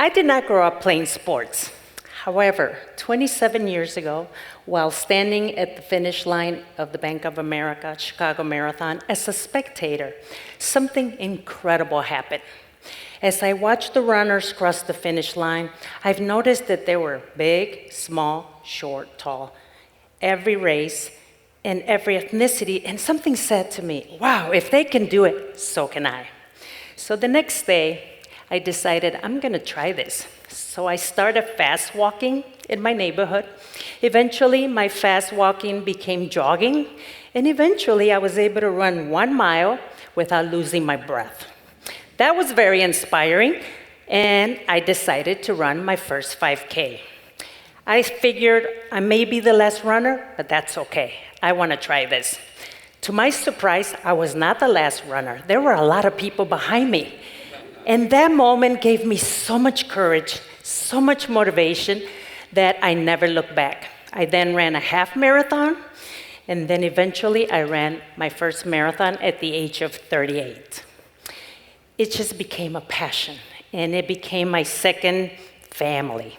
I did not grow up playing sports. However, 27 years ago, while standing at the finish line of the Bank of America Chicago Marathon as a spectator, something incredible happened. As I watched the runners cross the finish line, I've noticed that they were big, small, short, tall, every race and every ethnicity, and something said to me, wow, if they can do it, so can I. So the next day, I decided I'm gonna try this. So I started fast walking in my neighborhood. Eventually, my fast walking became jogging, and eventually I was able to run 1 mile without losing my breath. That was very inspiring, and I decided to run my first 5K. I figured I may be the last runner, but that's okay. I want to try this. To my surprise, I was not the last runner. There were a lot of people behind me. And that moment gave me so much courage, so much motivation that I never looked back. I then ran a half marathon, and then eventually I ran my first marathon at the age of 38. It just became a passion, and it became my second family.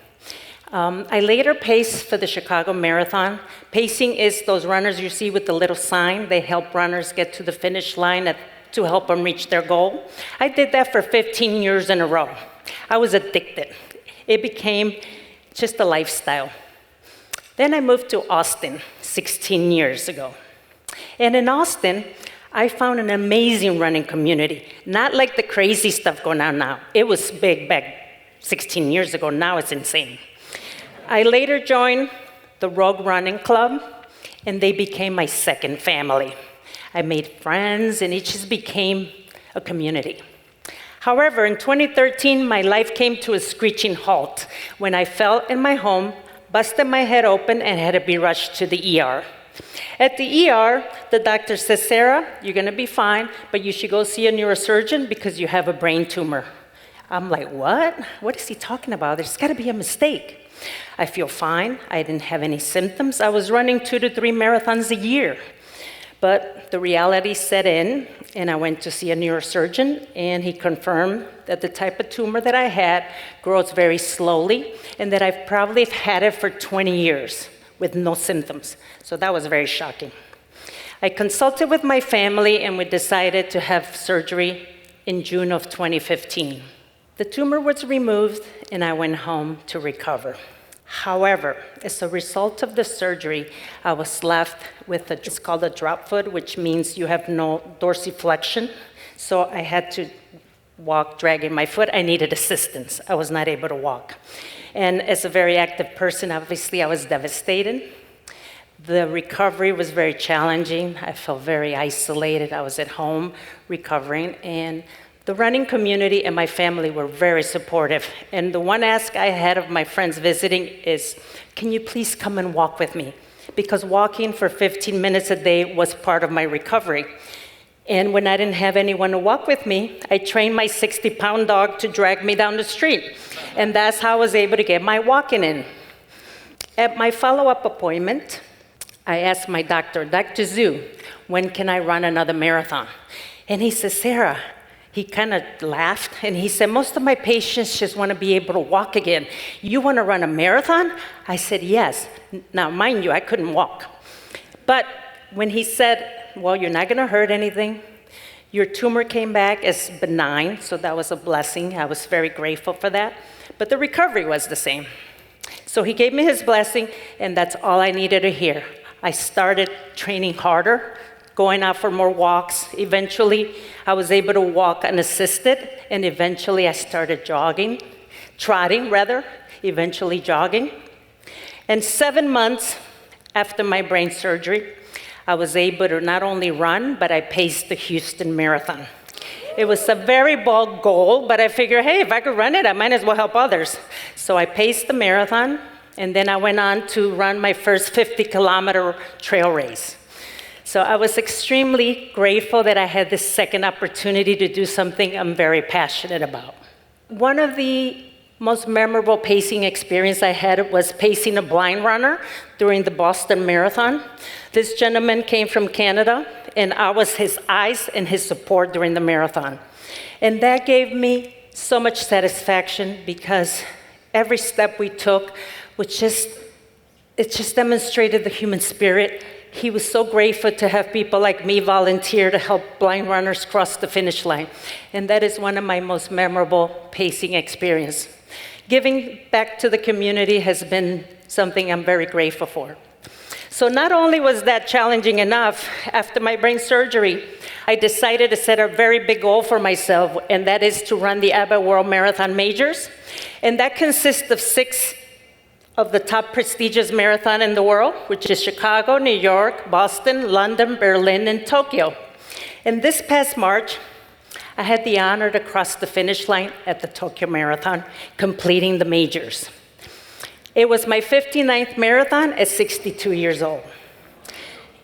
I later paced for the Chicago Marathon. Pacing is those runners you see with the little sign. They help runners get to the finish line to help them reach their goal. I did that for 15 years in a row. I was addicted. It became just a lifestyle. Then I moved to Austin 16 years ago. And in Austin, I found an amazing running community, not like the crazy stuff going on now. It was big back 16 years ago. Now it's insane. I later joined the Rogue Running Club, and they became my second family. I made friends, and it just became a community. However, in 2013, my life came to a screeching halt when I fell in my home, busted my head open, and had to be rushed to the ER. At the ER, the doctor says, Sarah, you're gonna be fine, but you should go see a neurosurgeon because you have a brain tumor. I'm like, what? What is he talking about? There's gotta be a mistake. I feel fine. I didn't have any symptoms. I was running 2 to 3 marathons a year. But the reality set in, and I went to see a neurosurgeon, and he confirmed that the type of tumor that I had grows very slowly, and that I've probably had it for 20 years with no symptoms. So that was very shocking. I consulted with my family, and we decided to have surgery in June of 2015. The tumor was removed, and I went home to recover. However, as a result of the surgery, I was left with it's called a drop foot, which means you have no dorsiflexion. So I had to walk dragging my foot. I needed assistance. I was not able to walk. And as a very active person, obviously, I was devastated. The recovery was very challenging. I felt very isolated. I was at home recovering, and the running community and my family were very supportive. And the one ask I had of my friends visiting is, can you please come and walk with me? Because walking for 15 minutes a day was part of my recovery. And when I didn't have anyone to walk with me, I trained my 60-pound dog to drag me down the street. And that's how I was able to get my walking in. At my follow-up appointment, I asked my doctor, Dr. Zhu, when can I run another marathon? And he said, Sarah, he kind of laughed, and he said, most of my patients just want to be able to walk again. You want to run a marathon? I said, yes. Now, mind you, I couldn't walk. But when he said, well, you're not going to hurt anything. Your tumor came back as benign, so that was a blessing. I was very grateful for that. But the recovery was the same. So he gave me his blessing, and that's all I needed to hear. I started training harder, going out for more walks. Eventually, I was able to walk unassisted, and eventually I started trotting, eventually jogging. And 7 months after my brain surgery, I was able to not only run, but I paced the Houston Marathon. It was a very bold goal, but I figured, hey, if I could run it, I might as well help others. So I paced the marathon, and then I went on to run my first 50-kilometer trail race. So I was extremely grateful that I had this second opportunity to do something I'm very passionate about. One of the most memorable pacing experience I had was pacing a blind runner during the Boston Marathon. This gentleman came from Canada, and I was his eyes and his support during the marathon. And that gave me so much satisfaction because every step we took it just demonstrated the human spirit. He was so grateful to have people like me volunteer to help blind runners cross the finish line. And that is one of my most memorable pacing experiences. Giving back to the community has been something I'm very grateful for. So not only was that challenging enough, after my brain surgery, I decided to set a very big goal for myself, and that is to run the ABBA World Marathon Majors. And that consists of 6 of the top prestigious marathon in the world, which is Chicago, New York, Boston, London, Berlin, and Tokyo. And this past March, I had the honor to cross the finish line at the Tokyo Marathon, completing the majors. It was my 59th marathon at 62 years old.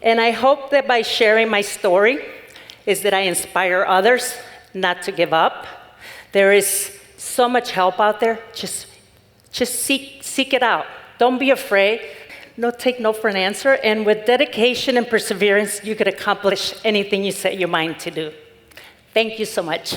And I hope that by sharing my story is that I inspire others not to give up. There is so much help out there. Just seek it out. Don't be afraid. Take no for an answer. And with dedication and perseverance, you can accomplish anything you set your mind to do. Thank you so much.